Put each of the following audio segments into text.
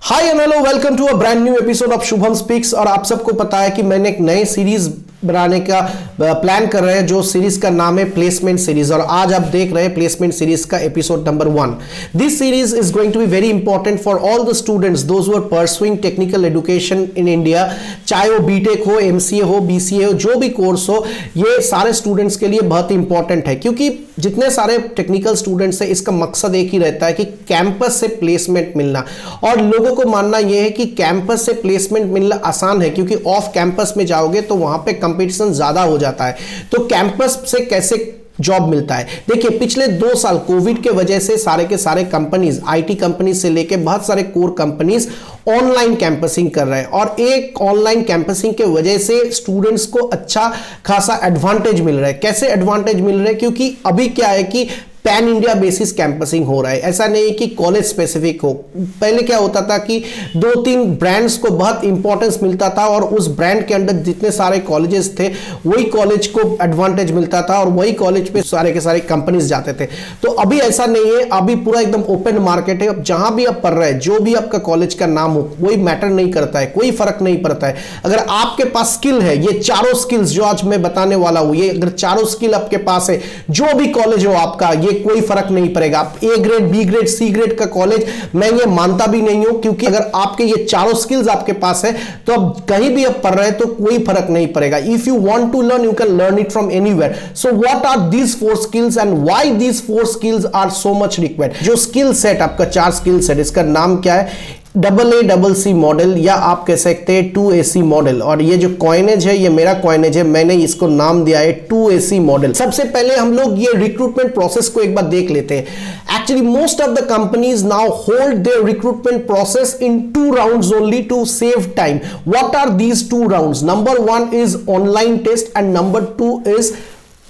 Hi and hello, welcome to a brand new episode of Shubham speaks. और आप सबको पता है कि मैंने एक नए सीरीज बनाने का प्लान कर रहे हैं, जो सीरीज का नाम है प्लेसमेंट सीरीज। और आज आप देख रहे हैं प्लेसमेंट सीरीज का episode number 1। This series is going to be very important for all the students those who are pursuing technical education in India. चाहे वो बीटेक हो, एमसीए हो, बीसीए हो, जो भी कोर्स हो, ये सारे स्टूडेंट्स के लिए बहुत इंपॉर्टेंट है। क्योंकि जितने सारे टेक्निकल स्टूडेंट्स हैं, इसका मकसद एक ही रहता है कि कैंपस से प्लेसमेंट मिलना। और लोगों को मानना यह है कि कैंपस से प्लेसमेंट मिलना आसान है, क्योंकि ऑफ कैंपस में जाओगे तो वहां पे कंपटीशन ज्यादा हो जाता है। तो कैंपस से कैसे जॉब मिलता है? देखिए, पिछले 2 साल कोविड के वजह से सारे के सारे कंपनीज, आईटी कंपनीज से लेके बहुत सारे कोर कंपनीज ऑनलाइन कैंपसिंग कर रहे हैं। और एक ऑनलाइन कैंपसिंग के वजह से स्टूडेंट्स को अच्छा खासा एडवांटेज मिल रहा है। कैसे एडवांटेज मिल रहा है? क्योंकि अभी क्या है कि पैन इंडिया बेसिस कैंपसिंग हो रहा है। ऐसा नहीं कि कॉलेज स्पेसिफिक हो। पहले क्या होता था कि 2-3 ब्रांड्स को बहुत इंपॉर्टेंस मिलता था, और उस ब्रांड के अंदर जितने सारे कॉलेजेस थे वही कॉलेज को एडवांटेज मिलता था, और वही कॉलेज पे सारे के सारे कंपनीज जाते थे। तो अभी ऐसा नहीं है, अभी पूरा एकदम ओपन मार्केट है। अब जहां भी आप पढ़ रहे हैं, जो भी आपका कॉलेज का नाम हो, वही मैटर नहीं करता है, कोई फर्क नहीं पड़ता है। अगर आपके पास स्किल है, ये चारों स्किल्स जो आज मैं बताने वाला हूं, ये अगर चारों स्किल आपके पास है, जो भी कॉलेज हो आपका, ये कोई फर्क नहीं पड़ेगा। आप A grade, B grade, C grade का कॉलेज मैं ये मानता भी नहीं हूं, क्योंकि अगर आपके ये चारों स्किल्स आपके पास है तो अब कहीं भी आप पढ़ रहे हैं तो कोई फर्क नहीं पड़ेगा। If you want to learn, you can learn it from anywhere. So what are these 4 skills and why these 4 skills are so much required? जो स्किल सेट आपका 4 स्किल सेट, इसका नाम क्या है? AA-CC मॉडल, या आप कह सकते हैं 2AC मॉडल। और ये जो कॉइनेज है, ये मेरा कॉइनेज है, मैंने इसको नाम दिया है 2AC मॉडल। सबसे पहले हम लोग ये रिक्रूटमेंट प्रोसेस को एक बार देख लेते हैं। Actually most of the companies now hold their recruitment process in 2 rounds only to save time. What are these 2 rounds? Number 1 is online test and number 2 is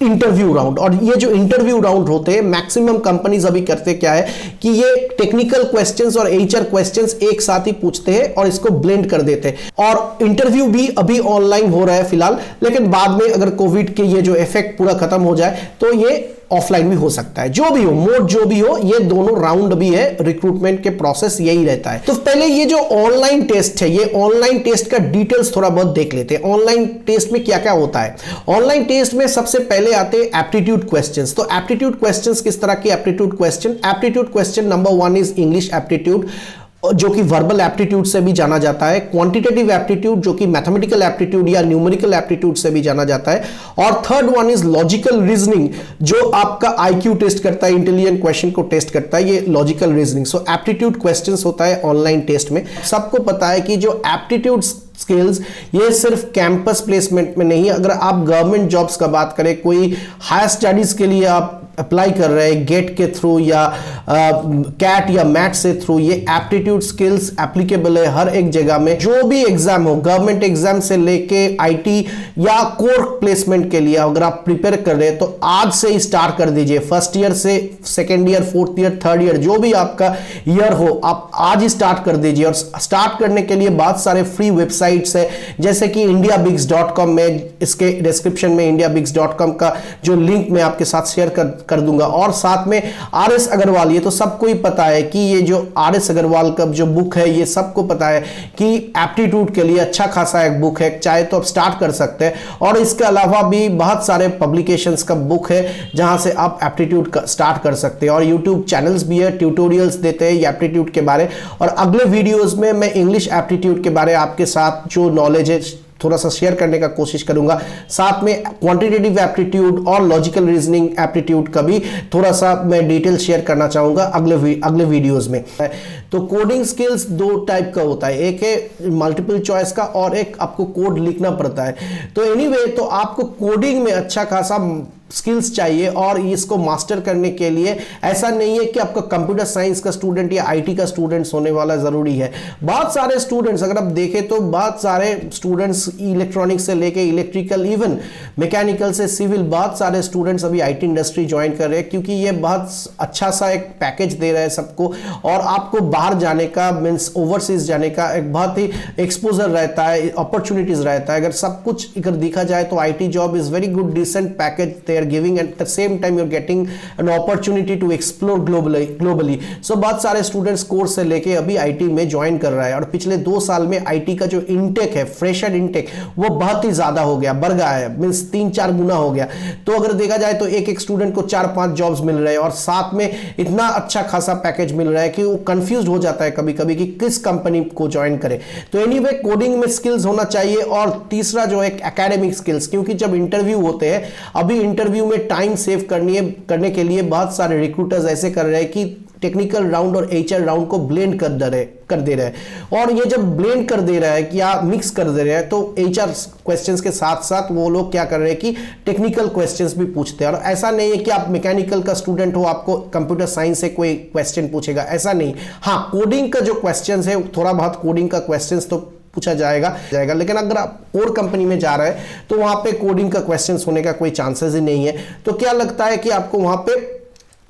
interview round. और ये जो interview round होते हैं, maximum companies अभी करते क्या है कि ये टेक्निकल क्वेश्चंस और एचआर क्वेश्चंस एक साथ ही पूछते हैं और इसको ब्लेंड कर देते हैं। और इंटरव्यू भी अभी ऑनलाइन हो रहा है फिलहाल, लेकिन बाद में अगर कोविड के ये जो इफेक्ट पूरा खत्म हो जाए तो ये ऑफलाइन भी हो सकता है। जो भी हो, मोड जो भी हो, ये दोनों राउंड भी है। रिक्रूटमेंट के प्रोसेस यही रहता है। तो पहले ये जो ऑनलाइन टेस्ट है, ये ऑनलाइन टेस्ट का डिटेल्स थोड़ा बहुत देख लेते हैं। ऑनलाइन टेस्ट में क्या क्या होता है? ऑनलाइन टेस्ट में सबसे पहले आते हैं एप्टीट्यूड क्वेश्चंस। तो एप्टीट्यूड क्वेश्चंस किस तरह की aptitude question? Aptitude question number 1 is English aptitude, जो कि वर्बल एप्टीट्यूड से भी जाना जाता है। क्वांटिटेटिव एप्टीट्यूड, जो कि मैथमेटिकल एप्टीट्यूड या न्यूमेरिकल एप्टीट्यूड से भी जाना जाता है। और third one is logical reasoning, जो आपका आईक्यू टेस्ट करता है, इंटेलिजेंट क्वेश्चन को टेस्ट करता है, ये लॉजिकल रीजनिंग। सो एप्टीट्यूड क्वेश्चंस होता है ऑनलाइन टेस्ट में। सबको पता है कि जो एप्टीट्यूड स्किल्स, ये सिर्फ कैंपस प्लेसमेंट में नहीं। अगर आप गवर्नमेंट जॉब्स का बात करें, कोई हायर स्टडीज के लिए आप अप्लाई कर रहे हैं गेट के थ्रू या कैट या मैट से थ्रू, ये एप्टीट्यूड स्किल्स एप्लीकेबल है हर एक जगह में। जो भी एग्जाम हो, गवर्नमेंट एग्जाम से लेके आईटी या कोर प्लेसमेंट के लिए अगर आप प्रिपेयर कर रहे हैं तो आज से ही स्टार्ट कर दीजिए। फर्स्ट ईयर से second year, fourth year, third year, जो भी आपका ईयर हो, आप आज ही स्टार्ट कर दीजिए। और स्टार्ट करने के लिए बहुत सारे फ्री वेबसाइट्स है, जैसे कि indiabix.com में, इसके डिस्क्रिप्शन में indiabix.com का जो लिंक मैं आपके साथ शेयर कर दूंगा। और साथ में RS अग्रवाल, ये तो सबको ही पता है कि ये जो RS अग्रवाल का जो बुक है, ये सबको पता है कि एप्टीट्यूड के लिए अच्छा खासा एक बुक है। चाहे तो आप स्टार्ट कर सकते हैं। और इसके अलावा भी बहुत सारे पब्लिकेशंस का बुक है जहां से आप एप्टीट्यूड स्टार्ट कर सकते हैं। और यूट्यूब चैनल्स भी है, ट्यूटोरियल्स देते हैं एप्टीट्यूड के बारे। और अगले वीडियोज में मैं इंग्लिश एप्टीट्यूड के बारे आपके साथ जो नॉलेज है थोड़ा सा शेयर करने का कोशिश करूंगा। साथ में क्वांटिटेटिव एप्टीट्यूड और लॉजिकल रीजनिंग एप्टीट्यूड का भी थोड़ा सा मैं डिटेल शेयर करना चाहूंगा अगले वीडियोस में। तो कोडिंग स्किल्स 2 टाइप का होता है, एक है मल्टीपल चॉइस का और एक आपको कोड लिखना पड़ता है। तो एनीवे, तो आपको कोडिंग में अच्छा खासा स्किल्स चाहिए। और इसको मास्टर करने के लिए ऐसा नहीं है कि आपका कंप्यूटर साइंस का स्टूडेंट या आईटी का स्टूडेंट्स होने वाला जरूरी है। बहुत सारे स्टूडेंट्स, अगर आप देखें तो बहुत सारे स्टूडेंट्स इलेक्ट्रॉनिक्स से लेके इलेक्ट्रिकल, इवन मैकेनिकल से सिविल, बहुत सारे स्टूडेंट्स अभी आईटी इंडस्ट्री ज्वाइन कर रहे हैं, क्योंकि ये बहुत अच्छा सा एक पैकेज दे रहा है सबको। और आपको बाहर जाने का, मीन्स ओवरसीज जाने का एक बहुत ही एक्सपोजर रहता है, अपॉर्चुनिटीज रहता है। अगर सब कुछ अगर देखा जाए तो IT job is very good, decent package they are giving, at the same time you're getting an opportunity to explore globally. So बहुत सारे स्टूडेंट्स कोर्स से लेके अभी आईटी में ज्वाइन कर रहा है, और पिछले 2 साल में आईटी का जो इनटेक है, फ्रेशर इनटेक, वो बहुत ही ज्यादा हो गया, बढ़ गया है, मींस 3-4 गुना हो गया। तो अगर देखा जाए तो एक स्टूडेंट को 4-5 जॉब्स मिल रहे हैं, और साथ में इतना अच्छा खासा पैकेज मिल रहा है कि वो कंफ्यूज हो जाता है कभी कभी कि किस कंपनी को ज्वाइन करे। तो एनीवे कोडिंग में स्किल्स होना चाहिए। और तीसरा जो है एकेडमिक स्किल्स, क्योंकि जब इंटरव्यू होते हैं, अभी इंटरव्यू में टाइम सेव करने के लिए बहुत सारे रिक्रूटर्स ऐसे कर रहे हैं कि टेक्निकल राउंड और एचआर राउंड को ब्लेंड कर दे रहे हैं। और ये जब ब्लेंड कर दे रहा है कि आप मिक्स कर दे रहे हैं, तो एचआर क्वेश्चंस के साथ साथ वो लोग क्या कर रहे हैं कि टेक्निकल क्वेश्चंस भी पूछते हैं। और ऐसा नहीं है कि आप मैकेनिकल का स्टूडेंट हो, आपको कंप्यूटर साइंस से कोई क्वेश्चन पूछेगा, ऐसा नहीं। हाँ, कोडिंग का जो क्वेश्चन है, थोड़ा बहुत कोडिंग का क्वेश्चन तो पूछा जाएगा, लेकिन अगर आप और कंपनी में जा रहे हैं तो वहां पे कोडिंग का क्वेश्चंस होने का कोई चांसेस ही नहीं है। तो क्या लगता है कि आपको वहां पे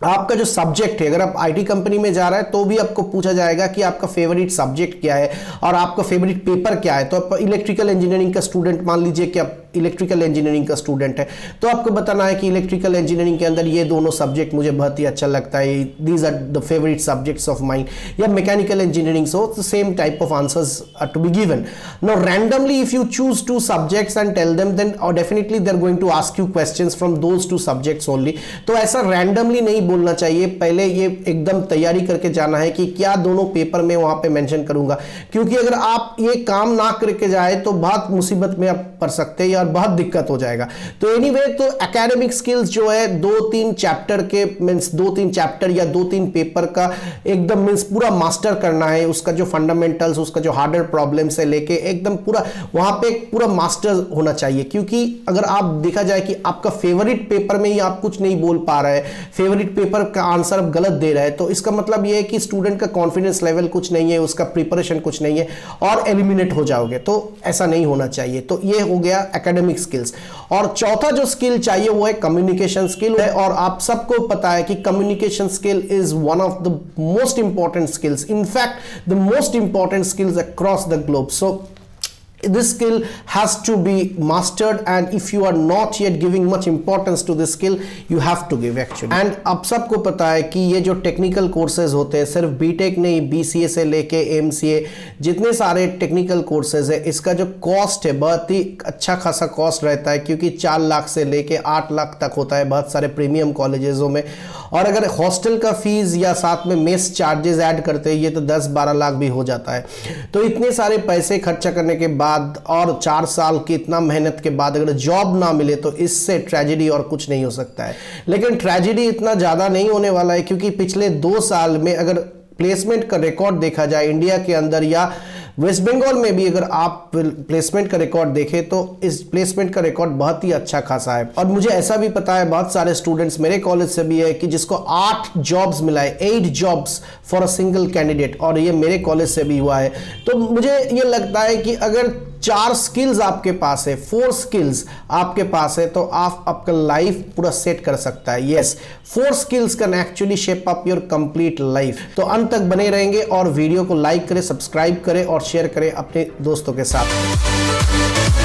आपका जो सब्जेक्ट है, अगर आप आईटी कंपनी में जा रहा है तो भी आपको पूछा जाएगा कि आपका फेवरेट सब्जेक्ट क्या है और आपका फेवरेट पेपर क्या है। तो आप इलेक्ट्रिकल इंजीनियरिंग का स्टूडेंट मान लीजिए कि आप इलेक्ट्रिकल इंजीनियरिंग का स्टूडेंट है, तो आपको बताना है कि इलेक्ट्रिकल इंजीनियरिंग के अंदर ये दोनों सब्जेक्ट मुझे बहुत ही अच्छा लगता है, these are the favourite subjects of mind. या mechanical engineering, so the same type of answers are to be given. Now randomly if you choose 2 subjects and tell them, then definitely they are going to ask you questions from those 2 subjects only. तो ऐसा randomly नहीं बोलना चाहिए, पहले ये एकदम तैयारी करके जाना है कि क्या दोनों पेपर में वहां पे मेंशन करूंगा, क्योंकि अगर आप ये काम ना करके जाए तो बहुत मुसीबत में आप पड़ सकते हैं, बहुत दिक्कत हो जाएगा। तो एनीवे, तो एकेडमिक स्किल्स जो है 2-3 चैप्टर के मींस 2-3 चैप्टर या 2-3 पेपर का एकदम मींस पूरा मास्टर करना है, उसका जो फंडामेंटल्स, उसका जो हार्डर प्रॉब्लम से लेके एकदम पूरा वहां पे पूरा मास्टर होना चाहिए। क्योंकि अगर आप देखा जाए कि आपका फेवरेट पेपर में ही आप कुछ नहीं बोल पा रहे हैं, फेवरेट पेपर का आंसर आप गलत दे रहे हैं, तो इसका मतलब यह है कि स्टूडेंट का कॉन्फिडेंस लेवल कुछ नहीं है, उसका प्रिपरेशन कुछ नहीं है और एलिमिनेट हो जाओगे। तो ऐसा नहीं होना चाहिए। तो ये हो गया एकेडमिक स्किल्स। और चौथा जो स्किल चाहिए वो है कम्युनिकेशन स्किल है। और आप सबको पता है कि communication skill is one of the most important skills, in fact the most important skills across the globe. So this skill has to be mastered, and if you are not yet giving much importance to this skill, you have to give actually. And आप सबको पता है कि ये जो technical courses होते हैं, सिर्फ बीटेक नहीं, बीसीए से लेके एमसीए, जितने सारे टेक्निकल कोर्सेज है, इसका जो कॉस्ट है बहुत ही अच्छा खासा कॉस्ट रहता है, क्योंकि 4 लाख से लेके 8 लाख तक होता है बहुत सारे प्रीमियम कॉलेजेसों में। और अगर हॉस्टल का फीस या साथ में मेस चार्जेस ऐड करते हैं, ये तो 10-12 लाख भी हो जाता है। तो इतने सारे पैसे खर्चा करने के बाद और 4 साल की इतना मेहनत के बाद अगर जॉब ना मिले तो इससे ट्रेजेडी और कुछ नहीं हो सकता है। लेकिन ट्रेजेडी इतना ज्यादा नहीं होने वाला है, क्योंकि पिछले 2 साल में अगर प्लेसमेंट का रिकॉर्ड देखा जाए इंडिया के अंदर या वेस्ट बंगाल में भी, अगर आप प्लेसमेंट का रिकॉर्ड देखें तो इस प्लेसमेंट का रिकॉर्ड बहुत ही अच्छा खासा है। और मुझे ऐसा भी पता है बहुत सारे स्टूडेंट्स मेरे कॉलेज से भी है कि जिसको 8 जॉब्स मिला है, 8 jobs for a single candidate, और ये मेरे कॉलेज से भी हुआ है। तो मुझे ये लगता है कि अगर 4 स्किल्स आपके पास है, 4 स्किल्स आपके पास है, तो आप आपका लाइफ पूरा सेट कर सकता है। Yes, 4 skills can actually shape up your complete life. तो अंत तक बने रहेंगे और वीडियो को लाइक करें, सब्सक्राइब करें और शेयर करें अपने दोस्तों के साथ।